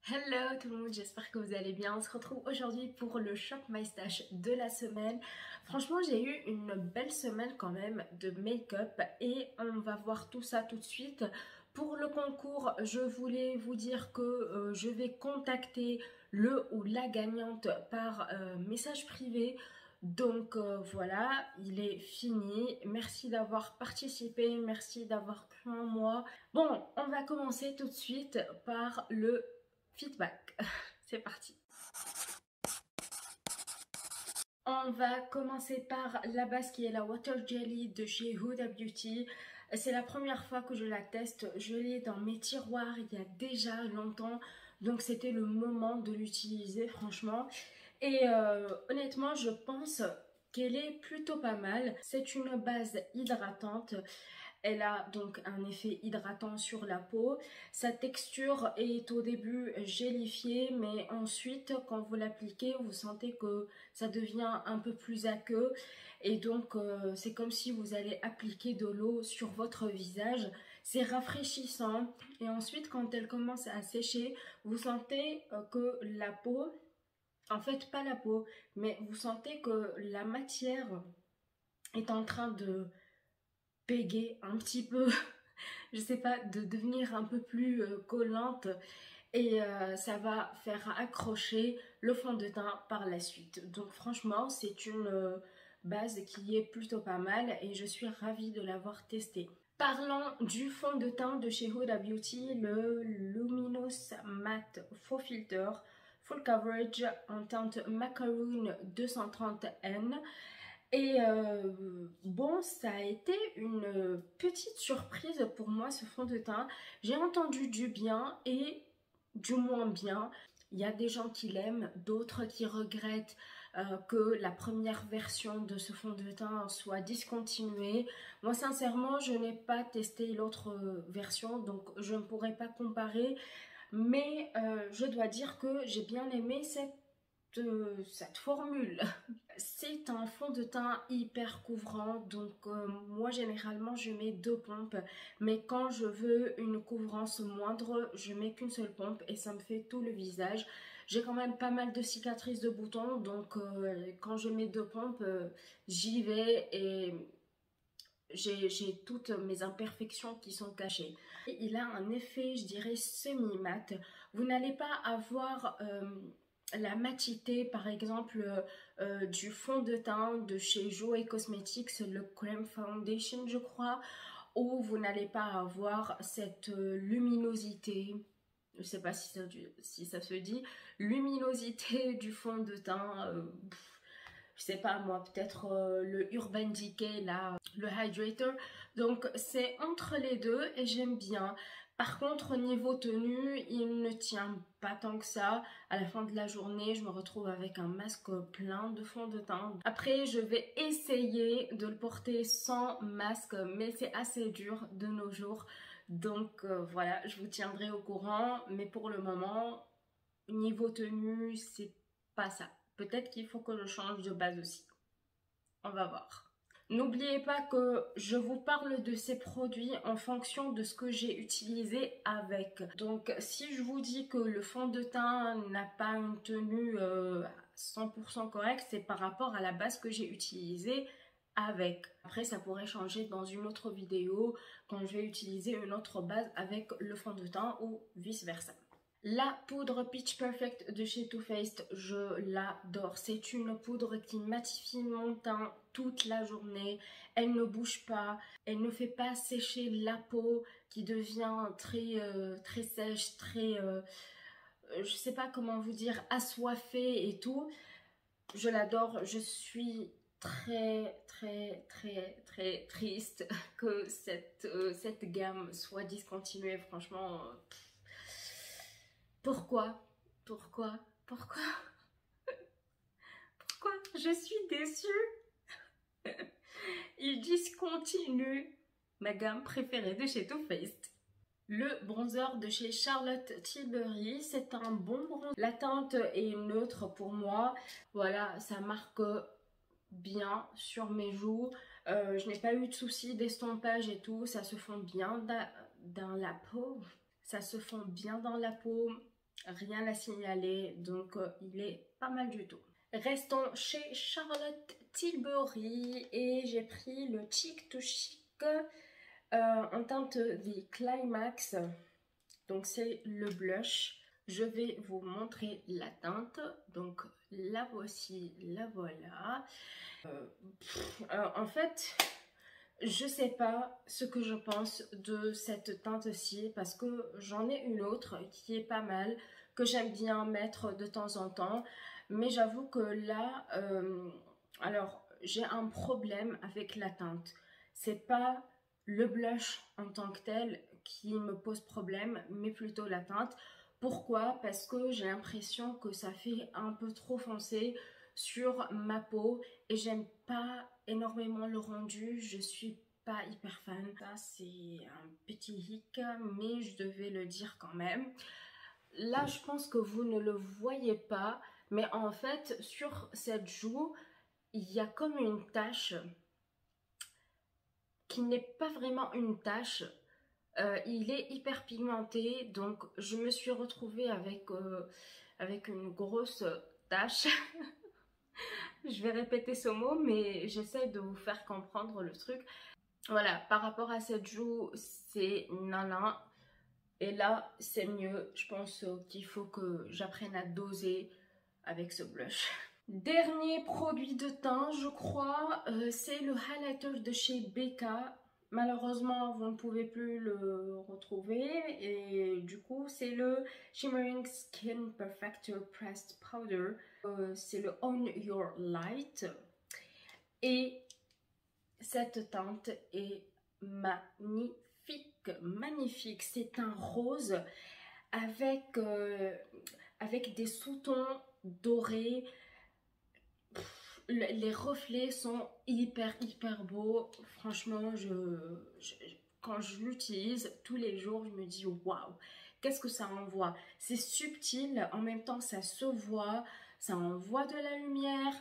Hello tout le monde, j'espère que vous allez bien. On se retrouve aujourd'hui pour le Shop My Stash de la semaine. Franchement, j'ai eu une belle semaine quand même de make-up et on va voir tout ça tout de suite. Pour le concours, je voulais vous dire que je vais contacter le ou la gagnante par message privé. Donc voilà, il est fini. Merci d'avoir participé, merci d'avoir cru en moi. Bon, on va commencer tout de suite par le feedback. C'est parti. On va commencer par la base qui est la Water Jelly de chez Huda Beauty. C'est la première fois que je la teste. Je l'ai dans mes tiroirs il y a déjà longtemps. Donc c'était le moment de l'utiliser franchement. Et honnêtement, je pense qu'elle est plutôt pas mal. C'est une base hydratante. Elle a donc un effet hydratant sur la peau. Sa texture est au début gélifiée, mais ensuite, quand vous l'appliquez, vous sentez que ça devient un peu plus aqueux. Et donc, c'est comme si vous allez appliquer de l'eau sur votre visage. C'est rafraîchissant. Et ensuite, quand elle commence à sécher, vous sentez que la peau, en fait, pas la peau, mais vous sentez que la matière est en train de bégayer un petit peu, je sais pas, de devenir un peu plus collante et ça va faire accrocher le fond de teint par la suite. Donc franchement, c'est une base qui est plutôt pas mal et je suis ravie de l'avoir testée. Parlons du fond de teint de chez Huda Beauty, le Luminous Matte Faux Filter Full Coverage en teinte Macaroon 230N. Et bon, ça a été une petite surprise pour moi ce fond de teint. J'ai entendu du bien et du moins bien. Il y a des gens qui l'aiment, d'autres qui regrettent que la première version de ce fond de teint soit discontinuée. Moi sincèrement, je n'ai pas testé l'autre version, donc je ne pourrais pas comparer. Mais je dois dire que j'ai bien aimé cette formule. C'est un fond de teint hyper couvrant, donc moi généralement je mets 2 pompes, mais quand je veux une couvrance moindre, je mets qu'une seule pompe et ça me fait tout le visage. J'ai quand même pas mal de cicatrices de boutons, donc quand je mets 2 pompes, j'y vais et j'ai toutes mes imperfections qui sont cachées. Et il a un effet, je dirais, semi-mat. Vous n'allez pas avoir la matité, par exemple, du fond de teint de chez Joe Cosmetics, le Crème Foundation, je crois, où vous n'allez pas avoir cette luminosité. Je sais pas si ça se dit, luminosité du fond de teint. Je sais pas moi, peut-être le Urban Decay là, le Hydrator. Donc c'est entre les deux et j'aime bien. Par contre au niveau tenue, il ne tient pas tant que ça. À la fin de la journée, je me retrouve avec un masque plein de fond de teint. Après je vais essayer de le porter sans masque, mais c'est assez dur de nos jours. Donc voilà, je vous tiendrai au courant. Mais pour le moment, niveau tenue, c'est pas ça. Peut-être qu'il faut que je change de base aussi. On va voir. N'oubliez pas que je vous parle de ces produits en fonction de ce que j'ai utilisé avec. Donc si je vous dis que le fond de teint n'a pas une tenue 100% correcte, c'est par rapport à la base que j'ai utilisée avec. Après ça pourrait changer dans une autre vidéo quand je vais utiliser une autre base avec le fond de teint ou vice versa. La poudre Peach Perfect de chez Too Faced, je l'adore. C'est une poudre qui matifie mon teint toute la journée. Elle ne bouge pas, elle ne fait pas sécher la peau qui devient très sèche, je sais pas comment vous dire, assoiffée et tout. Je l'adore, je suis très triste que cette gamme soit discontinuée. Franchement, pourquoi? Pourquoi? Pourquoi? Pourquoi? Je suis déçue. Ils discontinuent ma gamme préférée de chez Too Faced. Le bronzer de chez Charlotte Tilbury, c'est un bon bronzer. La teinte est neutre pour moi. Voilà, ça marque bien sur mes joues. Je n'ai pas eu de soucis d'estompage et tout. Ça se fond bien dans la peau. Ça se fond bien dans la peau. rien à signaler, donc il est pas mal du tout. Restons chez Charlotte Tilbury et j'ai pris le Chic to Chic en teinte The Climax. Donc c'est le blush. Je vais vous montrer la teinte. Donc la voici, la voilà. En fait, je sais pas ce que je pense de cette teinte-ci parce que j'en ai une autre qui est pas mal, que j'aime bien mettre de temps en temps. Mais j'avoue que là, alors j'ai un problème avec la teinte. C'est pas le blush en tant que tel qui me pose problème, mais plutôt la teinte. Pourquoi? Parce que j'ai l'impression que ça fait un peu trop foncé sur ma peau et j'aime pas énormément le rendu. Je suis pas hyper fan. Ça c'est un petit hic, mais je devais le dire quand même. Là, je pense que vous ne le voyez pas, mais en fait, sur cette joue, il y a comme une tache qui n'est pas vraiment une tache. Il est hyper pigmenté, donc je me suis retrouvée avec une grosse tache. Je vais répéter ce mot, mais j'essaie de vous faire comprendre le truc. Voilà, par rapport à cette joue, c'est nana. Et là, c'est mieux. Je pense qu'il faut que j'apprenne à doser avec ce blush. Dernier produit de teint, je crois, c'est le highlighter de chez Becca. Malheureusement, vous ne pouvez plus le retrouver. Et du coup, c'est le Shimmering Skin Perfector Pressed Powder. C'est le On Your Light. Et cette teinte est magnifique. Magnifique, c'est un rose avec, avec des sous-tons dorés. Les reflets sont hyper beaux. Franchement, quand je l'utilise tous les jours, je me dis waouh, qu'est-ce que ça envoie. C'est subtil, en même temps ça se voit, ça envoie de la lumière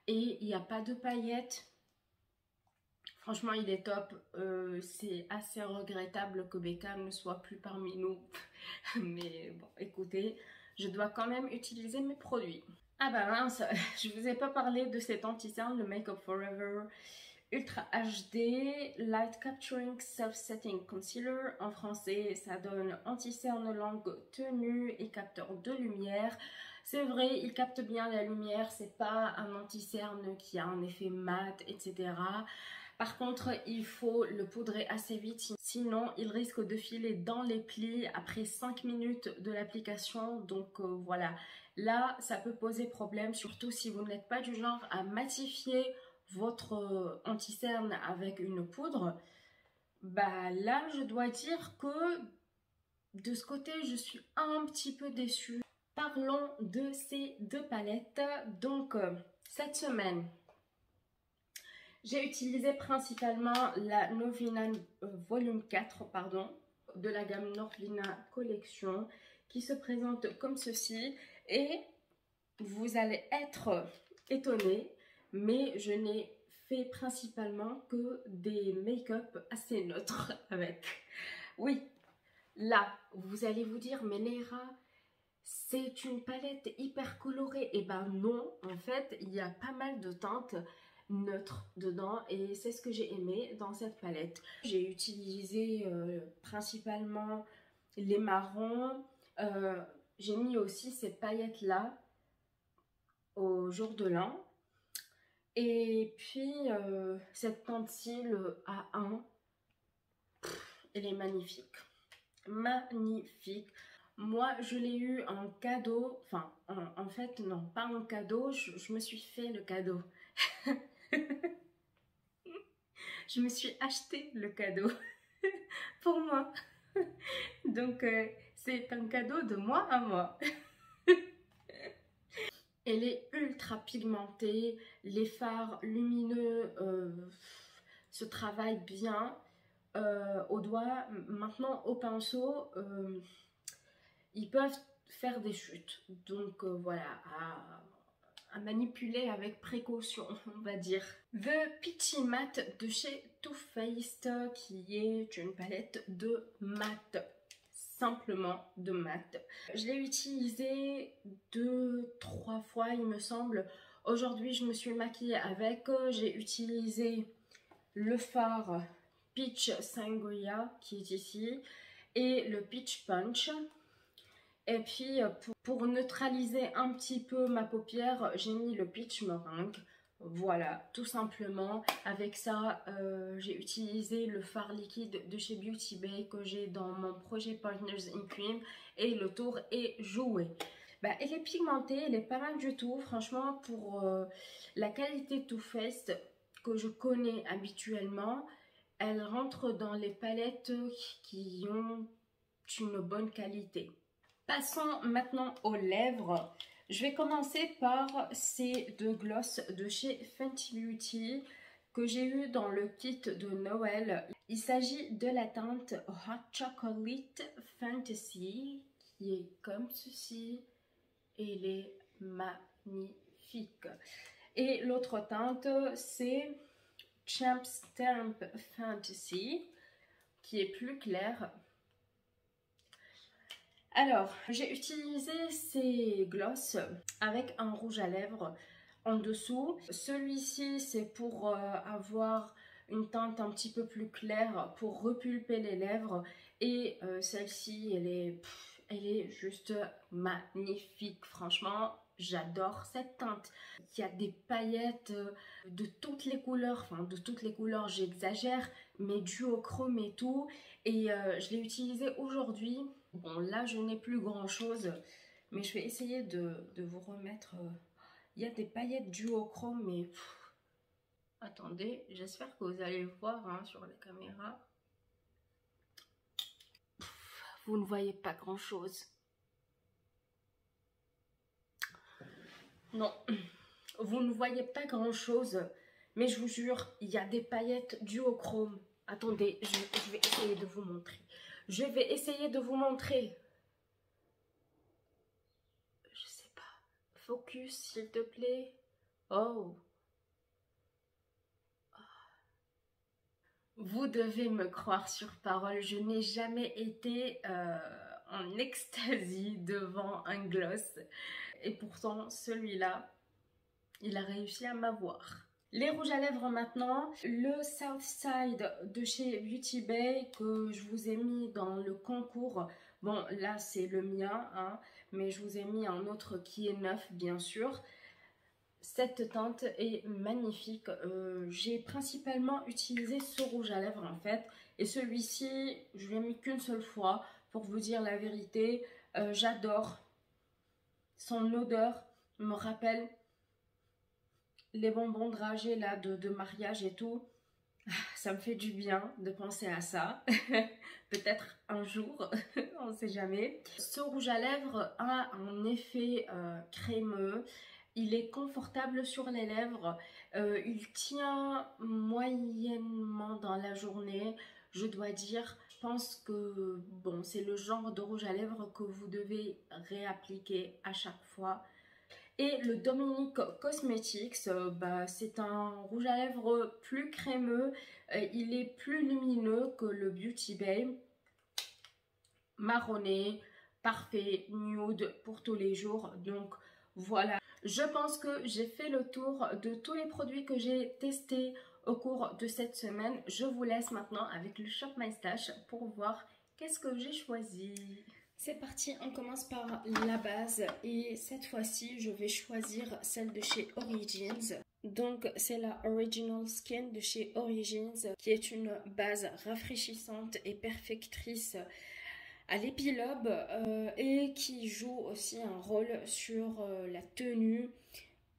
et il n'y a pas de paillettes. Franchement, il est top. C'est assez regrettable que Becca ne soit plus parmi nous. Mais bon, écoutez, je dois quand même utiliser mes produits. Ah bah mince, je vous ai pas parlé de cet anti-cerne, le Make Up For Ever Ultra HD Light Capturing Self-Setting Concealer. En français, ça donne anti-cerne longue tenue et capteur de lumière. C'est vrai, il capte bien la lumière, c'est pas un anti-cerne qui a un effet mat, etc. Par contre, il faut le poudrer assez vite, sinon il risque de filer dans les plis après 5 minutes de l'application. Donc voilà, là ça peut poser problème, surtout si vous n'êtes pas du genre à matifier votre anti-cerne avec une poudre. Bah là, je dois dire que de ce côté, je suis un petit peu déçue. Parlons de ces deux palettes. Donc cette semaine, j'ai utilisé principalement la Norvina Volume 4, pardon, de la gamme Norvina Collection, qui se présente comme ceci. Et vous allez être étonnés, mais je n'ai fait principalement que des make-up assez neutres avec. Oui, là, vous allez vous dire, mais Léra, c'est une palette hyper colorée. Et ben non, en fait, il y a pas mal de teintes neutre dedans et c'est ce que j'ai aimé dans cette palette. J'ai utilisé principalement les marrons, j'ai mis aussi ces paillettes là au jour de l'an et puis cette teinte cils A1, elle est magnifique, magnifique. Moi je l'ai eu en cadeau, enfin en fait non pas en cadeau, je me suis fait le cadeau. Je me suis acheté le cadeau pour moi. Donc, c'est un cadeau de moi à moi. Elle est ultra pigmentée. Les fards lumineux se travaillent bien au doigt. Maintenant, au pinceau, ils peuvent faire des chutes. Donc, voilà, à manipuler avec précaution, on va dire. The Peachy Matte de chez Too Faced, qui est une palette de mat. simplement de mat. Je l'ai utilisé 2-3 fois il me semble. Aujourd'hui je me suis maquillée avec, j'ai utilisé le fard Peach Sangria qui est ici et le Peach Punch. Et puis pour neutraliser un petit peu ma paupière, j'ai mis le Peach Meringue. Voilà, tout simplement. Avec ça, j'ai utilisé le fard liquide de chez Beauty Bay que j'ai dans mon projet Partners in Cream et le tour est joué. Bah, elle est pigmentée, elle est pas mal du tout. Franchement, pour la qualité Too Faced que je connais habituellement, elle rentre dans les palettes qui ont une bonne qualité. Passons maintenant aux lèvres. Je vais commencer par ces deux glosses de chez Fenty Beauty que j'ai eu dans le kit de Noël. Il s'agit de la teinte Hot Chocolate Fantasy qui est comme ceci. Elle est magnifique. Et l'autre teinte c'est Champ Stamp Fantasy qui est plus claire. Alors, j'ai utilisé ces glosses avec un rouge à lèvres en dessous. Celui-ci, c'est pour avoir une teinte un petit peu plus claire, pour repulper les lèvres. Et celle-ci, elle est juste magnifique. Franchement, j'adore cette teinte. Il y a des paillettes de toutes les couleurs, enfin de toutes les couleurs, j'exagère, mais duochrome et tout. Et je l'ai utilisé aujourd'hui. Bon, là, je n'ai plus grand-chose, mais je vais essayer de vous remettre... Il y a des paillettes duochrome, mais... attendez, j'espère que vous allez voir hein, sur la caméra. Vous ne voyez pas grand-chose. Non, vous ne voyez pas grand-chose, mais je vous jure, il y a des paillettes duochrome. Attendez, je vais essayer de vous montrer. Je vais essayer de vous montrer. Je sais pas. Focus, s'il te plaît. Oh. Vous devez me croire sur parole. Je n'ai jamais été en extasie devant un gloss. Et pourtant, celui-là, il a réussi à m'avoir. Les rouges à lèvres maintenant, le Southside de chez Beauty Bay que je vous ai mis dans le concours. Bon, là c'est le mien, hein, mais je vous ai mis un autre qui est neuf bien sûr. Cette teinte est magnifique. J'ai principalement utilisé ce rouge à lèvres en fait. Et celui-ci, je l'ai mis qu'une seule fois pour vous dire la vérité. J'adore. Son odeur me rappelle les bonbons dragés là de mariage et tout, ça me fait du bien de penser à ça. Peut-être un jour, on ne sait jamais. Ce rouge à lèvres a un effet crémeux. Il est confortable sur les lèvres. Il tient moyennement dans la journée, je dois dire. Je pense que bon, c'est le genre de rouge à lèvres que vous devez réappliquer à chaque fois. Et le Dominique Cosmetics, c'est un rouge à lèvres plus crémeux. Il est plus lumineux que le Beauty Bay. Marronné, parfait, nude pour tous les jours. Donc voilà, je pense que j'ai fait le tour de tous les produits que j'ai testés au cours de cette semaine. Je vous laisse maintenant avec le Shop My Stash pour voir qu'est-ce que j'ai choisi. C'est parti, on commence par la base et cette fois-ci je vais choisir celle de chez Origins. Donc c'est la Original Skin de chez Origins qui est une base rafraîchissante et perfectrice à l'épilobe et qui joue aussi un rôle sur la tenue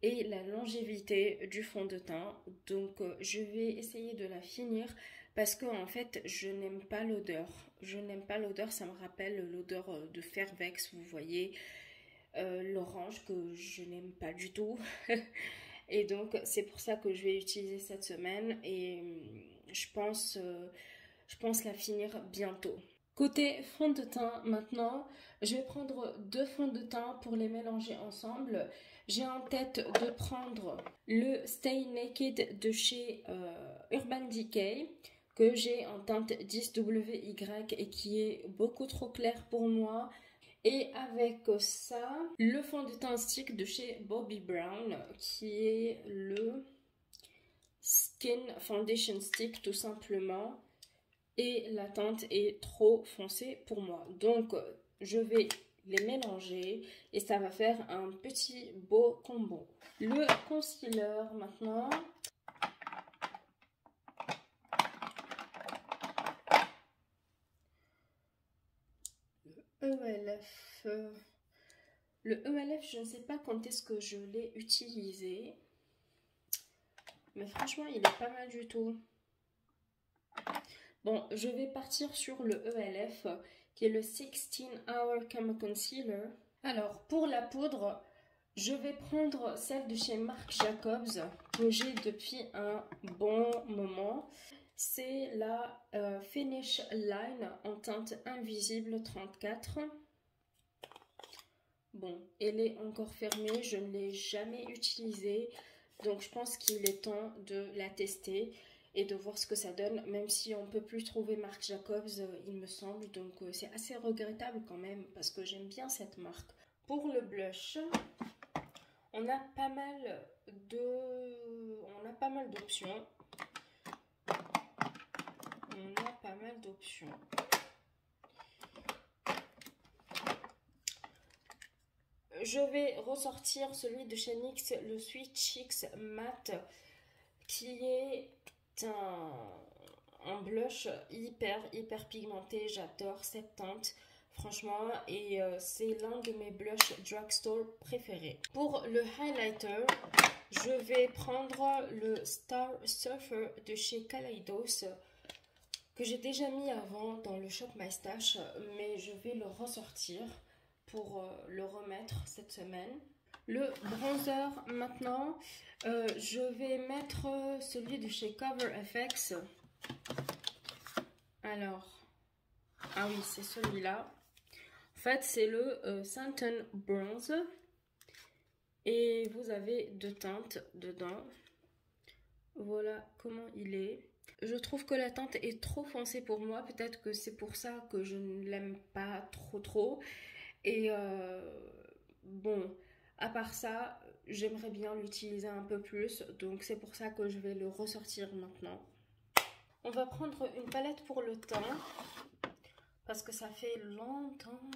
et la longévité du fond de teint. Donc je vais essayer de la finir parce que en fait je n'aime pas l'odeur. Je n'aime pas l'odeur, ça me rappelle l'odeur de Fairvex, vous voyez, l'orange que je n'aime pas du tout. Et donc c'est pour ça que je vais utiliser cette semaine et je pense la finir bientôt. Côté fond de teint maintenant, je vais prendre deux fonds de teint pour les mélanger ensemble. J'ai en tête de prendre le Stay Naked de chez Urban Decay, que j'ai en teinte 10WY et qui est beaucoup trop clair pour moi. Et avec ça, le fond de teint stick de chez Bobbi Brown qui est le Skin Foundation Stick tout simplement. Et la teinte est trop foncée pour moi. Donc je vais les mélanger et ça va faire un petit beau combo. Le concealer maintenant. ELF. Le ELF, je ne sais pas quand est-ce que je l'ai utilisé. Mais franchement, il est pas mal du tout. Bon, je vais partir sur le ELF, qui est le 16 Hour Camo Concealer. Alors, pour la poudre, je vais prendre celle de chez Marc Jacobs, que j'ai depuis un bon moment. C'est la Finish Line en teinte invisible 34. Bon, elle est encore fermée, je ne l'ai jamais utilisée. Donc je pense qu'il est temps de la tester et de voir ce que ça donne. Même si on ne peut plus trouver Marc Jacobs, il me semble. Donc c'est assez regrettable quand même parce que j'aime bien cette marque. Pour le blush, on a pas mal d'options. Je vais ressortir celui de chez NYX, le Sweet Cheeks Matte, qui est un blush hyper pigmenté. J'adore cette teinte, franchement, et c'est l'un de mes blushs drugstore préférés. Pour le highlighter, je vais prendre le Star Surfer de chez Kaleidos, que j'ai déjà mis avant dans le Shop My Stash, mais je vais le ressortir pour le remettre cette semaine. Le bronzer maintenant, je vais mettre celui de chez Cover FX. Alors, ah oui, c'est celui-là. En fait, c'est le Santon Bronze. Et vous avez deux teintes dedans. Voilà comment il est. Je trouve que la teinte est trop foncée pour moi. Peut-être que c'est pour ça que je ne l'aime pas trop. Et bon, à part ça, j'aimerais bien l'utiliser un peu plus. Donc c'est pour ça que je vais le ressortir maintenant. On va prendre une palette pour le teint. Parce que ça fait longtemps.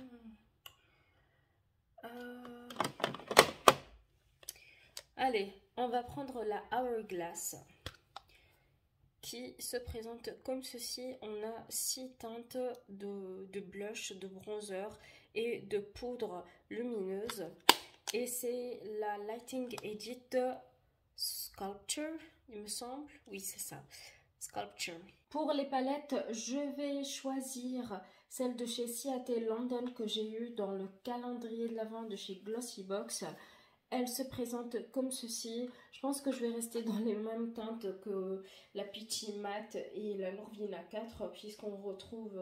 Allez, on va prendre la Hourglass, qui se présente comme ceci. On a 6 teintes de blush, de bronzer et de poudre lumineuse. Et c'est la Lighting Edit Sculpture, il me semble. Oui, c'est ça, Sculpture. Pour les palettes, je vais choisir celle de chez Seattle London que j'ai eue dans le calendrier de l'Avent de chez Glossybox. Elle se présente comme ceci. Je pense que je vais rester dans les mêmes teintes que la Peachy Matte et la Norvina 4 puisqu'on retrouve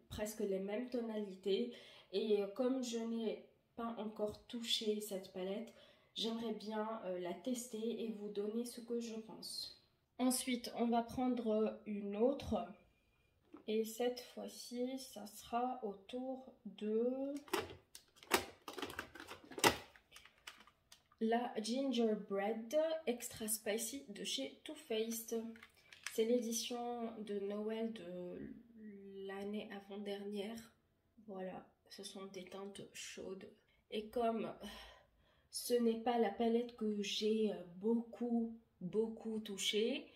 presque les mêmes tonalités. Et comme je n'ai pas encore touché cette palette, j'aimerais bien la tester et vous donner ce que je pense. Ensuite, on va prendre une autre. Et cette fois-ci, ça sera autour de la Gingerbread Extra Spicy de chez Too Faced. C'est l'édition de Noël de l'année avant-dernière. Voilà, ce sont des teintes chaudes. Et comme ce n'est pas la palette que j'ai beaucoup touchée,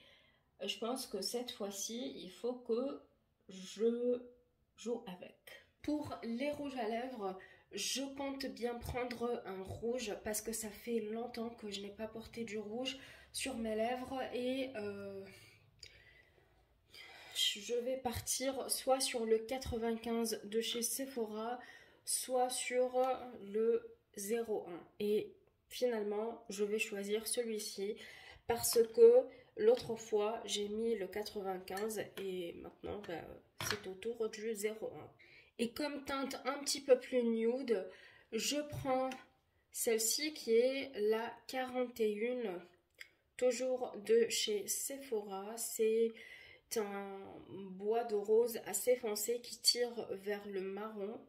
je pense que cette fois-ci, il faut que je joue avec. Pour les rouges à lèvres, je compte bien prendre un rouge parce que ça fait longtemps que je n'ai pas porté du rouge sur mes lèvres et je vais partir soit sur le 95 de chez Sephora, soit sur le 01. Et finalement, je vais choisir celui-ci parce que l'autre fois, j'ai mis le 95 et maintenant, c'est autour du 01. Et comme teinte un petit peu plus nude, je prends celle-ci qui est la 41, toujours de chez Sephora. C'est C'est un bois de rose assez foncé qui tire vers le marron.